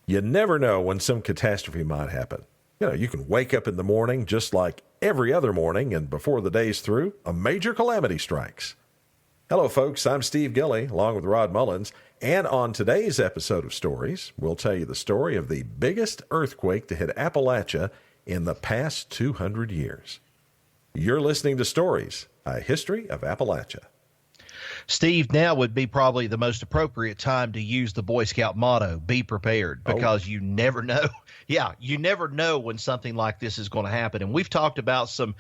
You never know when some catastrophe might happen. You can wake up in the morning just like every other morning, and before the day's through, a major calamity strikes. Hello, folks. I'm Steve Gilley, along with Rod Mullins, and on today's episode of Stories, we'll tell you the story of the biggest earthquake to hit Appalachia in the past 200 years. You're listening to Stories, a history of Appalachia. Steve, now would be probably the most appropriate time to use the Boy Scout motto, be prepared, because you never know. Yeah, you never know when something like this is going to happen. And we've talked about some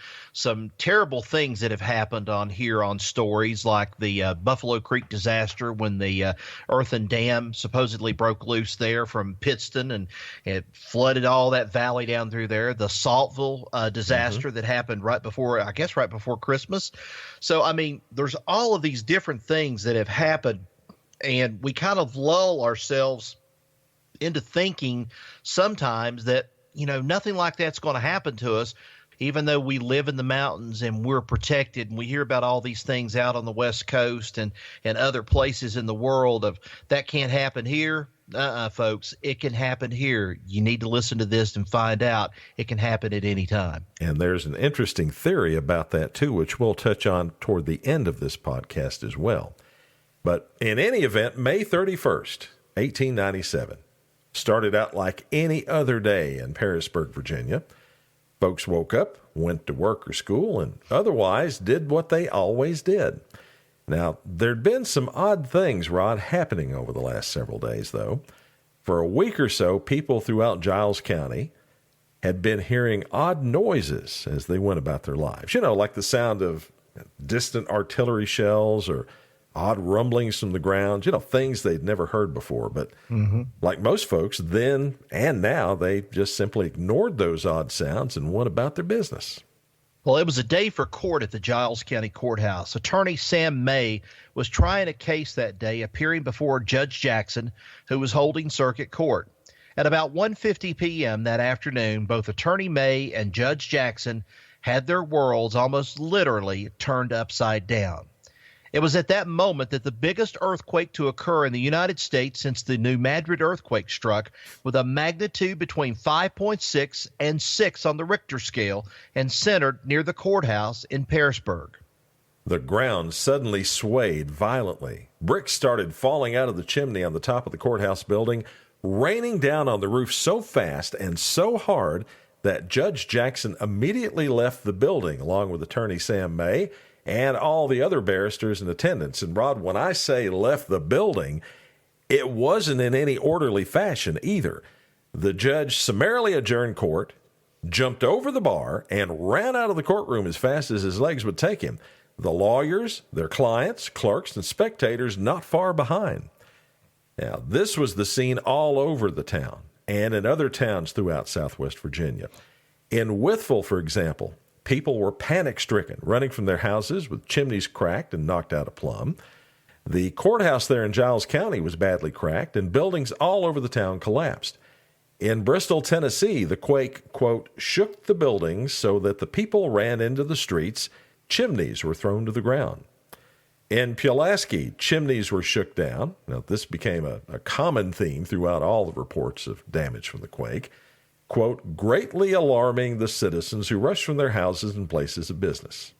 terrible things that have happened on here on Stories, like the Buffalo Creek disaster when the earthen dam supposedly broke loose there from Pittston and it flooded all that valley down through there. The Saltville disaster that happened right before Christmas. So, I mean, there's all of these different things that have happened, and we kind of lull ourselves into thinking sometimes that, nothing like that's going to happen to us, even though we live in the mountains and we're protected. And we hear about all these things out on the West Coast and other places in the world of that can't happen here. Folks, it can happen here. You need to listen to this and find out it can happen at any time. And there's an interesting theory about that, too, which we'll touch on toward the end of this podcast as well. But in any event, May 31st, 1897, started out like any other day in Pearisburg, Virginia. Folks woke up, went to work or school, and otherwise did what they always did. Now, there'd been some odd things, Rod, happening over the last several days, though. For a week or so, people throughout Giles County had been hearing odd noises as they went about their lives. Like the sound of distant artillery shells or odd rumblings from the ground, things they'd never heard before. But like most folks then and now, they just simply ignored those odd sounds and went about their business. Well, it was a day for court at the Giles County Courthouse. Attorney Sam May was trying a case that day, appearing before Judge Jackson, who was holding circuit court. At about 1:50 p.m. that afternoon, both Attorney May and Judge Jackson had their worlds almost literally turned upside down. It was at that moment that the biggest earthquake to occur in the United States since the New Madrid earthquake struck, with a magnitude between 5.6 and 6 on the Richter scale, and centered near the courthouse in Pearisburg. The ground suddenly swayed violently. Bricks started falling out of the chimney on the top of the courthouse building, raining down on the roof so fast and so hard that Judge Jackson immediately left the building along with Attorney Sam May and all the other barristers in attendance. And Rod, when I say left the building, it wasn't in any orderly fashion either. The judge summarily adjourned court, jumped over the bar, and ran out of the courtroom as fast as his legs would take him. The lawyers, their clients, clerks, and spectators not far behind. Now, this was the scene all over the town and in other towns throughout Southwest Virginia. In Wytheville, for example, people were panic-stricken, running from their houses with chimneys cracked and knocked out of plumb. The courthouse there in Giles County was badly cracked, and buildings all over the town collapsed. In Bristol, Tennessee, the quake, quote, shook the buildings so that the people ran into the streets. Chimneys were thrown to the ground. In Pulaski, chimneys were shook down. Now, this became a common theme throughout all the reports of damage from the quake. Quote, greatly alarming the citizens who rushed from their houses and places of business.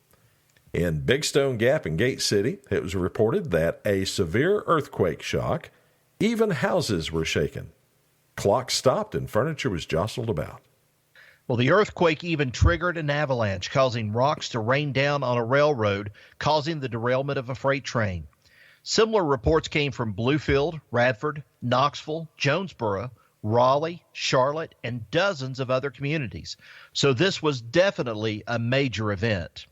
In Big Stone Gap and Gate City, it was reported that a severe earthquake shock, even houses were shaken. Clocks stopped and furniture was jostled about. Well, the earthquake even triggered an avalanche, causing rocks to rain down on a railroad, causing the derailment of a freight train. Similar reports came from Bluefield, Radford, Knoxville, Jonesboro, Raleigh, Charlotte, and dozens of other communities. So this was definitely a major event.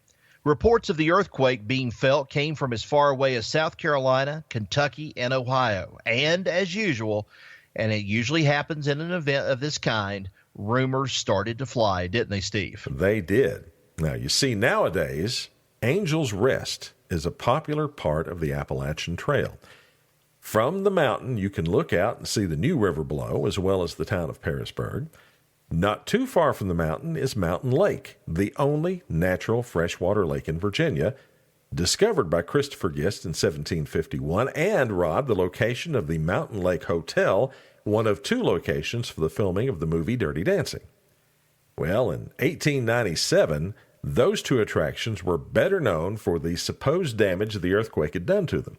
Reports of the earthquake being felt came from as far away as South Carolina, Kentucky, and Ohio. And as usual, and it usually happens in an event of this kind, rumors started to fly, didn't they, Steve? They did. Now, you see, nowadays, Angel's Rest is a popular part of the Appalachian Trail. From the mountain, you can look out and see the New River below, as well as the town of Pearisburg. Not too far from the mountain is Mountain Lake, the only natural freshwater lake in Virginia, discovered by Christopher Gist in 1751, and, Rod, the location of the Mountain Lake Hotel, one of two locations for the filming of the movie Dirty Dancing. Well, in 1897, those two attractions were better known for the supposed damage the earthquake had done to them.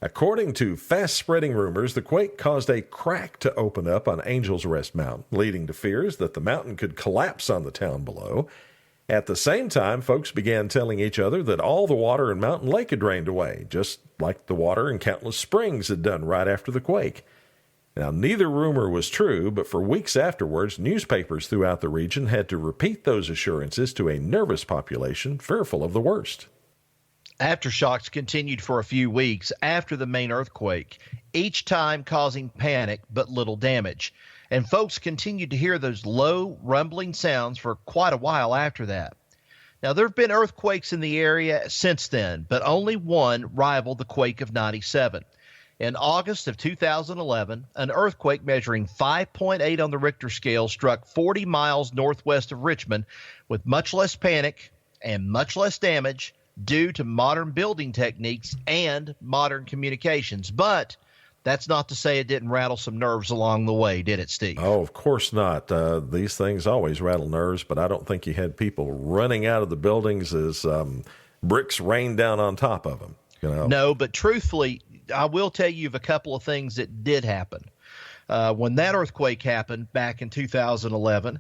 According to fast-spreading rumors, the quake caused a crack to open up on Angel's Rest Mountain, leading to fears that the mountain could collapse on the town below. At the same time, folks began telling each other that all the water in Mountain Lake had drained away, just like the water in countless springs had done right after the quake. Now, neither rumor was true, but for weeks afterwards, newspapers throughout the region had to repeat those assurances to a nervous population fearful of the worst. Aftershocks continued for a few weeks after the main earthquake, each time causing panic but little damage. And folks continued to hear those low, rumbling sounds for quite a while after that. Now, there have been earthquakes in the area since then, but only one rivaled the quake of 97. In August of 2011, an earthquake measuring 5.8 on the Richter scale struck 40 miles northwest of Richmond with much less panic and much less damage due to modern building techniques and modern communications. But that's not to say it didn't rattle some nerves along the way, did it, Steve? Oh, of course not. These things always rattle nerves, but I don't think you had people running out of the buildings as bricks rained down on top of them. You know? No, but truthfully, I will tell you of a couple of things that did happen. When that earthquake happened back in 2011,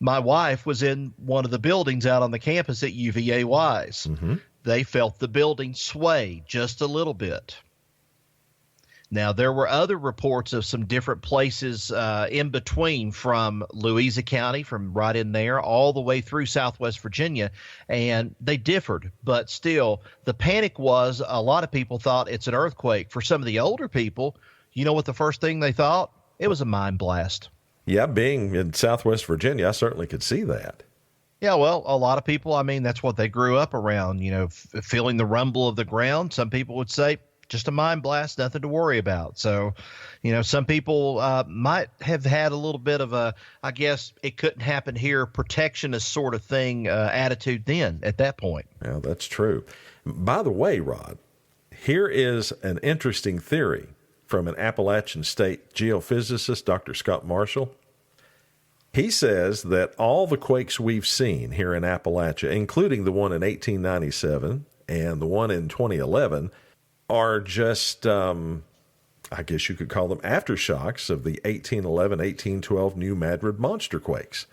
my wife was in one of the buildings out on the campus at UVA Wise. Mm-hmm. They felt the building sway just a little bit. Now, there were other reports of some different places in between, from Louisa County, from right in there, all the way through Southwest Virginia, and they differed. But still, the panic was a lot of people thought it's an earthquake. For some of the older people, you know what the first thing they thought? It was a mine blast. Yeah, being in Southwest Virginia, I certainly could see that. Yeah, well, a lot of people, I mean, that's what they grew up around, you know, feeling the rumble of the ground. Some people would say, just a mine blast, nothing to worry about. So, you know, some people might have had a little bit of a, I guess it couldn't happen here, protectionist sort of thing attitude then at that point. Yeah, that's true. By the way, Rod, here is an interesting theory from an Appalachian State geophysicist, Dr. Scott Marshall. He says that all the quakes we've seen here in Appalachia, including the one in 1897 and the one in 2011, are just, I guess you could call them aftershocks of the 1811, 1812 New Madrid monster quakes.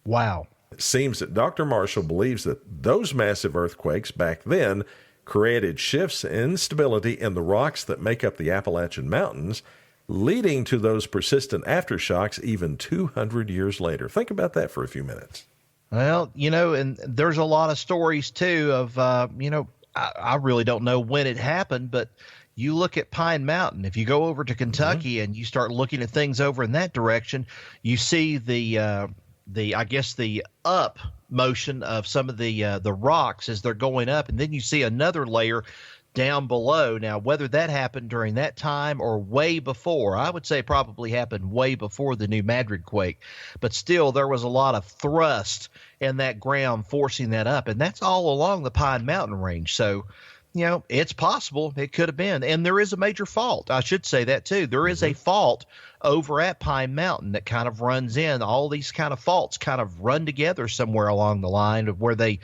Wow. It seems that Dr. Marshall believes that those massive earthquakes back then created shifts in stability in the rocks that make up the Appalachian Mountains, leading to those persistent aftershocks even 200 years later. Think about that for a few minutes. Well, you know, and there's a lot of stories, too, of, you know, I really don't know when it happened, but you look at Pine Mountain. If you go over to Kentucky and you start looking at things over in that direction, you see the I guess the up motion of some of the rocks as they're going up, and then you see another layer down below. Now, whether that happened during that time or way before, I would say probably happened way before the New Madrid quake, but still there was a lot of thrust in that ground forcing that up, and that's all along the Pine Mountain range. So, you know, it's possible it could have been. And there is a major fault. I should say that too. There is a fault over at Pine Mountain that kind of runs in. All these kind of faults kind of run together somewhere along the line of where they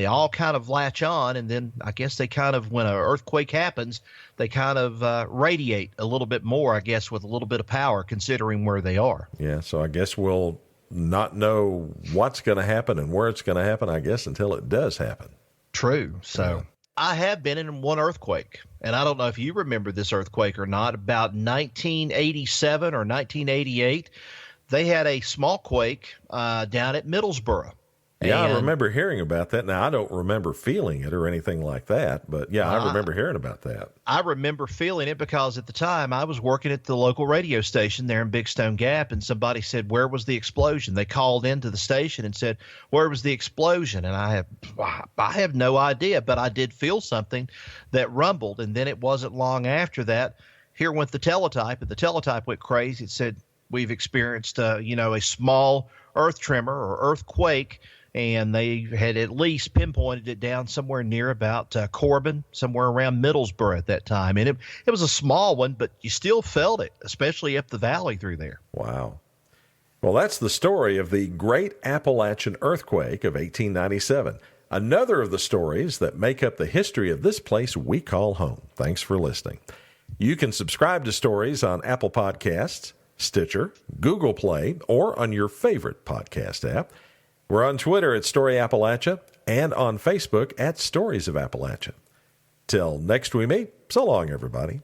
all kind of latch on. And then I guess they kind of, when an earthquake happens, they kind of radiate a little bit more, I guess, with a little bit of power considering where they are. Yeah. So I guess we'll not know what's going to happen and where it's going to happen, I guess, until it does happen. True. So I have been in one earthquake, and I don't know if you remember this earthquake or not. About 1987 or 1988, they had a small quake down at Middlesboro. Yeah, I remember hearing about that. Now, I don't remember feeling it or anything like that, but yeah, I remember hearing about that. I remember feeling it because at the time I was working at the local radio station there in Big Stone Gap, and somebody said, "Where was the explosion?" They called into the station and said, "Where was the explosion?" And I have no idea, but I did feel something that rumbled, and then it wasn't long after that. Here went the teletype, and the teletype went crazy. It said, "We've experienced, a small earth tremor or earthquake and they had at least pinpointed it down somewhere near about Corbin, somewhere around Middlesboro at that time. And it was a small one, but you still felt it, especially up the valley through there. Wow. Well, that's the story of the Great Appalachian Earthquake of 1897. Another of the stories that make up the history of this place we call home. Thanks for listening. You can subscribe to Stories on Apple Podcasts, Stitcher, Google Play, or on your favorite podcast app. We're on Twitter at Story Appalachia and on Facebook at Stories of Appalachia. Till next we meet, so long, everybody.